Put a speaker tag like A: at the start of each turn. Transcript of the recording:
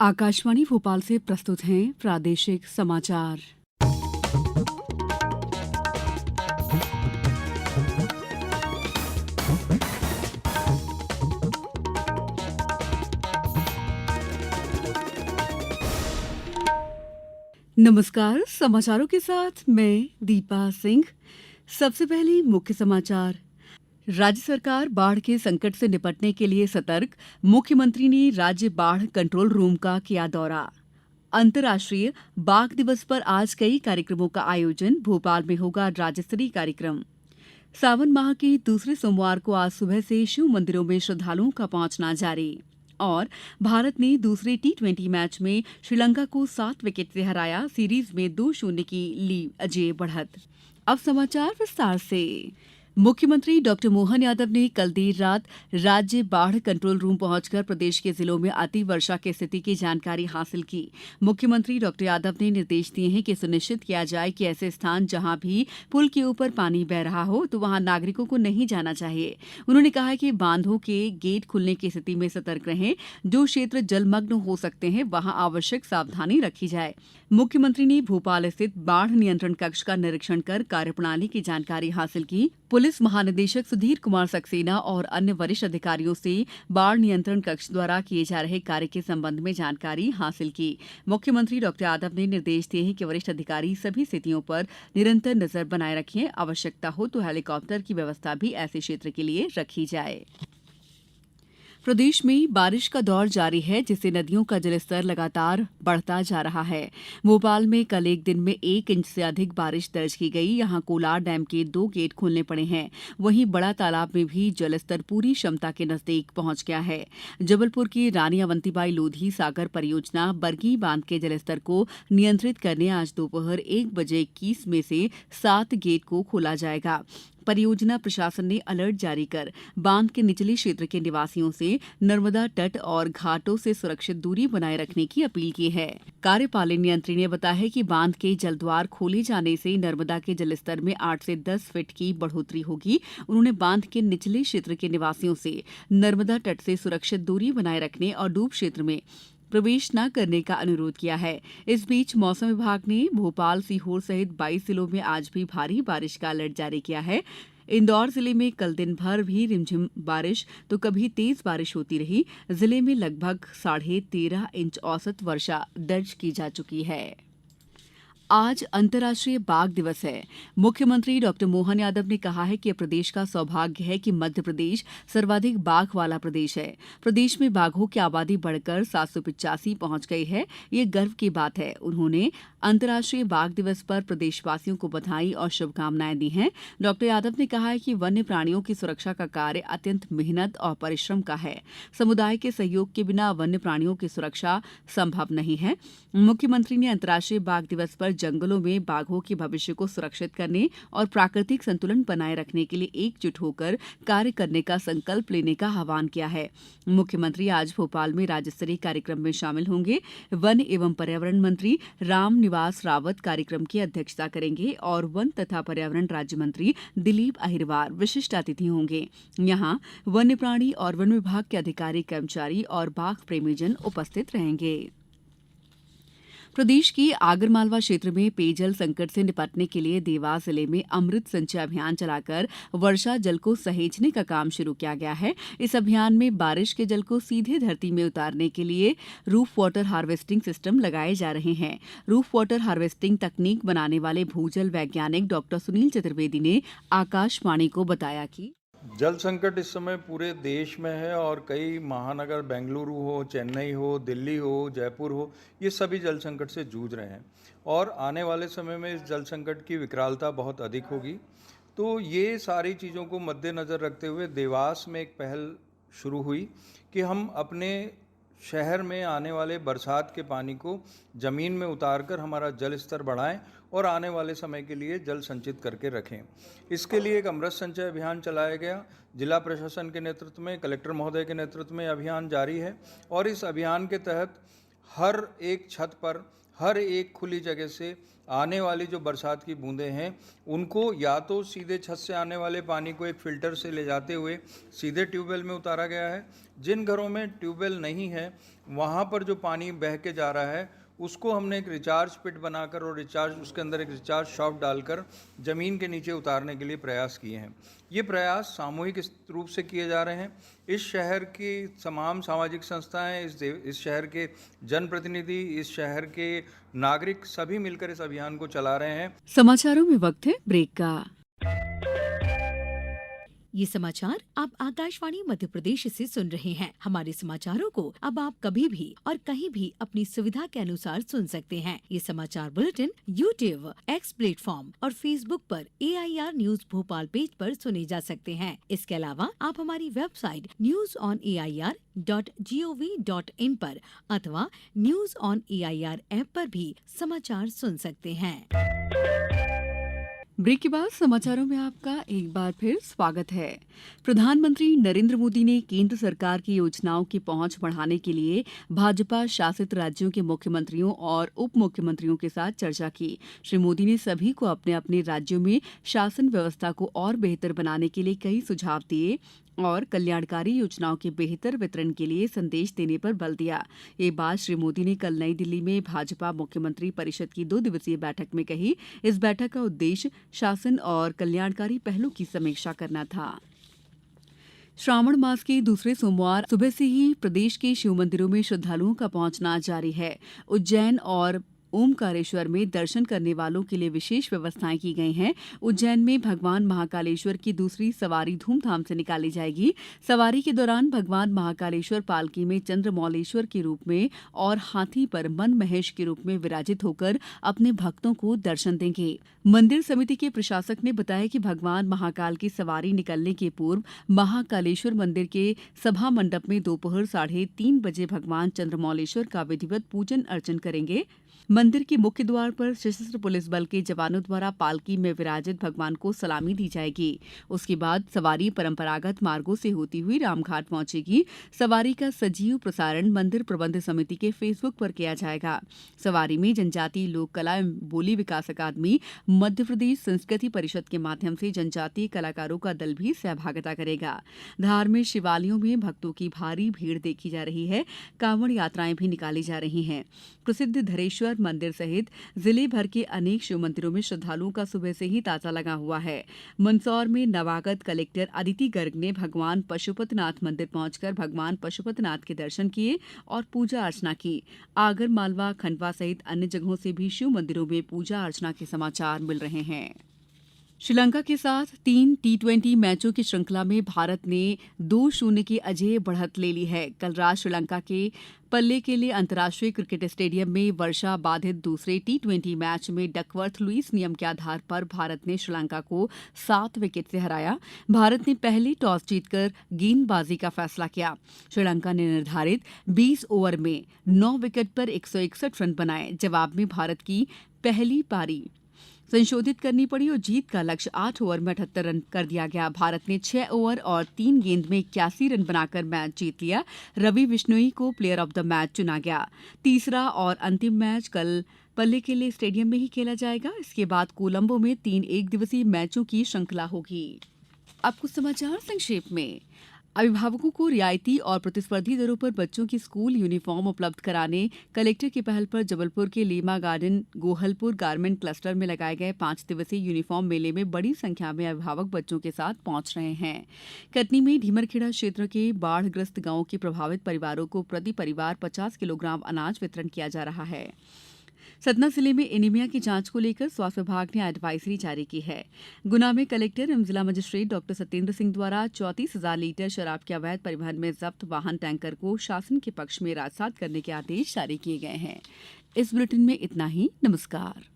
A: आकाशवाणी भोपाल से प्रस्तुत हैं प्रादेशिक समाचार। नमस्कार, समाचारों के साथ मैं दीपा सिंह। सबसे पहले मुख्य समाचार। राज्य सरकार बाढ़ के संकट से निपटने के लिए सतर्क। मुख्यमंत्री ने राज्य बाढ़ कंट्रोल रूम का किया दौरा। अंतर्राष्ट्रीय बाघ दिवस पर आज कई कार्यक्रमों का आयोजन। भोपाल में होगा राज्य स्तरीय कार्यक्रम। सावन माह के दूसरे सोमवार को आज सुबह से शिव मंदिरों में श्रद्धालुओं का पहुंचना जारी। और भारत ने दूसरे टी20 मैच में श्रीलंका को 7 विकेट से हराया। सीरीज में 2-0 की ली अजय बढ़त। अब समाचार विस्तार से। मुख्यमंत्री डॉक्टर मोहन यादव ने कल देर रात राज्य बाढ़ कंट्रोल रूम पहुंचकर प्रदेश के जिलों में अति वर्षा की स्थिति की जानकारी हासिल की। मुख्यमंत्री डॉक्टर यादव ने निर्देश दिए हैं कि सुनिश्चित किया जाए कि ऐसे स्थान जहां भी पुल के ऊपर पानी बह रहा हो तो वहां नागरिकों को नहीं जाना चाहिए। उन्होंने कहा कि बांधों के गेट खुलने की स्थिति में सतर्क रहें। जो क्षेत्र जलमग्न हो सकते हैं वहां आवश्यक सावधानी रखी जाए। मुख्यमंत्री ने भोपाल स्थित बाढ़ नियंत्रण कक्ष का निरीक्षण कर कार्यप्रणाली की जानकारी हासिल की। पुलिस महानिदेशक सुधीर कुमार सक्सेना और अन्य वरिष्ठ अधिकारियों से बाढ़ नियंत्रण कक्ष द्वारा किए जा रहे कार्य के संबंध में जानकारी हासिल की। मुख्यमंत्री डॉक्टर यादव ने निर्देश दिए हैं कि वरिष्ठ अधिकारी सभी स्थितियों पर निरंतर नजर बनाए रखें। आवश्यकता हो तो हेलीकॉप्टर की व्यवस्था भी ऐसे क्षेत्र के लिए रखी जाए। प्रदेश में बारिश का दौर जारी है, जिससे नदियों का जलस्तर लगातार बढ़ता जा रहा है। भोपाल में कल एक दिन में 1 इंच से अधिक बारिश दर्ज की गई। यहां कोलार डैम के 2 गेट खोलने पड़े हैं। वहीं बड़ा तालाब में भी जलस्तर पूरी क्षमता के नजदीक पहुंच गया है। जबलपुर की रानी अवंतीबाई लोधी सागर परियोजना बरगी बांध के जलस्तर को नियंत्रित करने आज दोपहर 1 बजे 21 में से 7 गेट को खोला जाएगा। परियोजना प्रशासन ने अलर्ट जारी कर बांध के निचले क्षेत्र के निवासियों से नर्मदा तट और घाटों से सुरक्षित दूरी बनाए रखने की अपील की है। कार्यपालन यंत्री ने बताया कि बांध के जलद्वार खोले जाने से नर्मदा के जलस्तर में 8 से 10 फीट की बढ़ोतरी होगी। उन्होंने बांध के निचले क्षेत्र के निवासियों से नर्मदा तट से सुरक्षित दूरी बनाए रखने और डूब क्षेत्र में प्रवेश न करने का अनुरोध किया है। इस बीच मौसम विभाग ने भोपाल, सीहोर सहित 22 जिलों में आज भी भारी बारिश का अलर्ट जारी किया है। इंदौर जिले में कल दिन भर भी रिमझिम बारिश तो कभी तेज बारिश होती रही। जिले में लगभग 13.5 इंच औसत वर्षा दर्ज की जा चुकी है। आज अंतर्राष्ट्रीय बाघ दिवस है। मुख्यमंत्री डॉक्टर मोहन यादव ने कहा है कि प्रदेश का सौभाग्य है कि मध्य प्रदेश सर्वाधिक बाघ वाला प्रदेश है। प्रदेश में बाघों की आबादी बढ़कर 785 पहुंच गई है। ये गर्व की बात है। उन्होंने अंतर्राष्ट्रीय बाघ दिवस पर प्रदेशवासियों को बधाई और शुभकामनाएं दी हैं। डॉक्टर यादव ने कहा है कि वन्य प्राणियों की सुरक्षा का कार्य अत्यंत मेहनत और परिश्रम का है। समुदाय के सहयोग के बिना वन्य प्राणियों की सुरक्षा संभव नहीं है। मुख्यमंत्री ने अंतर्राष्ट्रीय बाघ दिवस पर जंगलों में बाघों के भविष्य को सुरक्षित करने और प्राकृतिक संतुलन बनाए रखने के लिए एकजुट होकर कार्य करने का संकल्प लेने का आह्वान किया है। मुख्यमंत्री आज भोपाल में राज्य स्तरीय कार्यक्रम में शामिल होंगे। वन एवं पर्यावरण मंत्री राम निवास रावत कार्यक्रम की अध्यक्षता करेंगे और वन तथा पर्यावरण राज्य मंत्री दिलीप अहिरवार विशिष्ट अतिथि होंगे। यहाँ वन्य प्राणी और वन विभाग के अधिकारी, कर्मचारी और बाघ प्रेमीजन उपस्थित रहेंगे। प्रदेश के आगरमालवा क्षेत्र में पेयजल संकट से निपटने के लिए देवास जिले में अमृत संचय अभियान चलाकर वर्षा जल को सहेजने का काम शुरू किया गया है। इस अभियान में बारिश के जल को सीधे धरती में उतारने के लिए रूफ वाटर हार्वेस्टिंग सिस्टम लगाए जा रहे हैं। रूफ वाटर हार्वेस्टिंग तकनीक बनाने वाले भूजल वैज्ञानिक डॉक्टर सुनील चतुर्वेदी ने आकाशवाणी को बताया कि
B: जल संकट इस समय पूरे देश में है और कई महानगर, बेंगलुरु हो, चेन्नई हो, दिल्ली हो, जयपुर हो, ये सभी जल संकट से जूझ रहे हैं और आने वाले समय में इस जल संकट की विकरालता बहुत अधिक होगी। तो ये सारी चीज़ों को मद्देनज़र रखते हुए देवास में एक पहल शुरू हुई कि हम अपने शहर में आने वाले बरसात के पानी को ज़मीन में उतारकर हमारा जल स्तर बढ़ाएं और आने वाले समय के लिए जल संचित करके रखें। इसके लिए एक अमृत संचय अभियान चलाया गया। जिला प्रशासन के नेतृत्व में, कलेक्टर महोदय के नेतृत्व में अभियान जारी है और इस अभियान के तहत हर एक छत पर, हर एक खुली जगह से आने वाली जो बरसात की बूंदें हैं उनको या तो सीधे छत से आने वाले पानी को एक फ़िल्टर से ले जाते हुए सीधे ट्यूबवेल में उतारा गया है। जिन घरों में ट्यूबवेल नहीं है वहाँ पर जो पानी बह के जा रहा है उसको हमने एक रिचार्ज पिट बनाकर और उसके अंदर एक रिचार्ज शाफ्ट डालकर ज़मीन के नीचे उतारने के लिए प्रयास किए हैं। ये प्रयास सामूहिक रूप से किए जा रहे हैं। इस शहर की तमाम सामाजिक संस्थाएं, इस शहर के जनप्रतिनिधि, इस शहर के नागरिक सभी मिलकर इस अभियान को चला रहे हैं।
A: समाचारों में वक्त है ब्रेक का।
C: ये समाचार आप आकाशवाणी मध्य प्रदेश से सुन रहे हैं। हमारे समाचारों को अब आप कभी भी और कहीं भी अपनी सुविधा के अनुसार सुन सकते हैं। ये समाचार बुलेटिन YouTube, X प्लेटफॉर्म और Facebook पर AIR न्यूज भोपाल पेज पर सुने जा सकते हैं। इसके अलावा आप हमारी वेबसाइट newsonair.gov.in पर अथवा न्यूज ऑन AIR ऐप पर भी समाचार सुन सकते हैं।
A: ब्रेक के बाद समाचारों में आपका एक बार फिर स्वागत है। प्रधानमंत्री नरेंद्र मोदी ने केंद्र सरकार की योजनाओं की पहुंच बढ़ाने के लिए भाजपा शासित राज्यों के मुख्यमंत्रियों और उप मुख्यमंत्रियों के साथ चर्चा की। श्री मोदी ने सभी को अपने अपने राज्यों में शासन व्यवस्था को और बेहतर बनाने के लिए कई सुझाव दिए और कल्याणकारी योजनाओं के बेहतर वितरण के लिए संदेश देने पर बल दिया। ये बात श्री मोदी ने कल नई दिल्ली में भाजपा मुख्यमंत्री परिषद की 2 दिवसीय बैठक में कही। इस बैठक का उद्देश्य शासन और कल्याणकारी पहलों की समीक्षा करना था। श्रावण मास के दूसरे सोमवार सुबह से ही प्रदेश के शिव मंदिरों में श्रद्धालुओं का पहुंचना जारी है। उज्जैन और ओमकारेश्वर में दर्शन करने वालों के लिए विशेष व्यवस्थाएं की गई हैं। उज्जैन में भगवान महाकालेश्वर की दूसरी सवारी धूमधाम से निकाली जाएगी। सवारी के दौरान भगवान महाकालेश्वर पालकी में चंद्रमौलेश्वर के रूप में और हाथी पर मन महेश के रूप में विराजित होकर अपने भक्तों को दर्शन देंगे। मंदिर समिति के प्रशासक ने बताया कि भगवान महाकाल की सवारी निकलने के पूर्व महाकालेश्वर मंदिर के सभा मंडप में दोपहर 3:30 बजे भगवान चंद्रमौलेश्वर का विधिवत पूजन अर्चन करेंगे। मंदिर के मुख्य द्वार पर सशस्त्र पुलिस बल के जवानों द्वारा पालकी में विराजित भगवान को सलामी दी जाएगी। उसके बाद सवारी परंपरागत मार्गों से होती हुई रामघाट पहुंचेगी। सवारी का सजीव प्रसारण मंदिर प्रबंध समिति के फेसबुक पर किया जाएगा। सवारी में जनजातीय लोक कला एवं बोली विकास अकादमी, मध्य प्रदेश संस्कृति परिषद के माध्यम से जनजातीय कलाकारों का दल भी सहभागिता करेगा। धार में शिवालयों में भक्तों की भारी भीड़ देखी जा रही है। कांवड़ यात्राएं भी निकाली जा रही हैं। प्रसिद्ध धरेश्वर मंदिर सहित जिले भर के अनेक शिव मंदिरों में श्रद्धालुओं का सुबह से ही तांता लगा हुआ है। मंदसौर में नवागत कलेक्टर अदिति गर्ग ने भगवान पशुपतिनाथ मंदिर पहुंचकर भगवान पशुपतिनाथ के दर्शन किए और पूजा अर्चना की। आगर मालवा, खंडवा सहित अन्य जगहों से भी शिव मंदिरों में पूजा अर्चना के समाचार मिल रहे हैं। श्रीलंका के साथ 3 T20 मैचों की श्रृंखला में भारत ने 2-0 की अजेय बढ़त ले ली है। कल रात श्रीलंका के पल्ले के लिए अंतर्राष्ट्रीय क्रिकेट स्टेडियम में वर्षा बाधित दूसरे T20 मैच में डकवर्थ लुईस नियम के आधार पर भारत ने श्रीलंका को 7 विकेट से हराया। भारत ने पहले टॉस जीतकर गेंदबाजी का फैसला किया। श्रीलंका ने निर्धारित 20 ओवर में 9 विकेट पर 161 रन बनाए। जवाब में भारत की पहली पारी संशोधित करनी पड़ी और जीत का लक्ष्य 8 ओवर में 78 रन कर दिया गया। भारत ने 6 ओवर और 3 गेंद में 81 रन बनाकर मैच जीत लिया। रवि बिश्नोई को प्लेयर ऑफ द मैच चुना गया। तीसरा और अंतिम मैच कल पल्ले के लिए स्टेडियम में ही खेला जाएगा। इसके बाद कोलंबो में 3 एक दिवसीय मैचों की श्रृंखला होगी। अब कुछ समाचार संक्षेप में। अभिभावकों को रियायती और प्रतिस्पर्धी दरों पर बच्चों की स्कूल यूनिफॉर्म उपलब्ध कराने कलेक्टर की पहल पर जबलपुर के Lima garden Gohalpur garment cluster में लगाए गए 5 दिवसीय यूनिफॉर्म मेले में बड़ी संख्या में अभिभावक बच्चों के साथ पहुंच रहे हैं। कटनी में ढीमरखेड़ा क्षेत्र के बाढ़ग्रस्त गांवों के प्रभावित परिवारों को प्रति परिवार 50 किलोग्राम अनाज वितरण किया जा रहा है। सतना जिले में एनीमिया की जांच को लेकर स्वास्थ्य विभाग ने एडवाइजरी जारी की है। गुना में कलेक्टर एवं जिला मजिस्ट्रेट डॉ सत्येंद्र सिंह द्वारा 34,000 लीटर शराब के अवैध परिवहन में जब्त वाहन टैंकर को शासन के पक्ष में राजसात करने के आदेश जारी किए गए हैं। इस बुलेटिन में इतना ही। नमस्कार।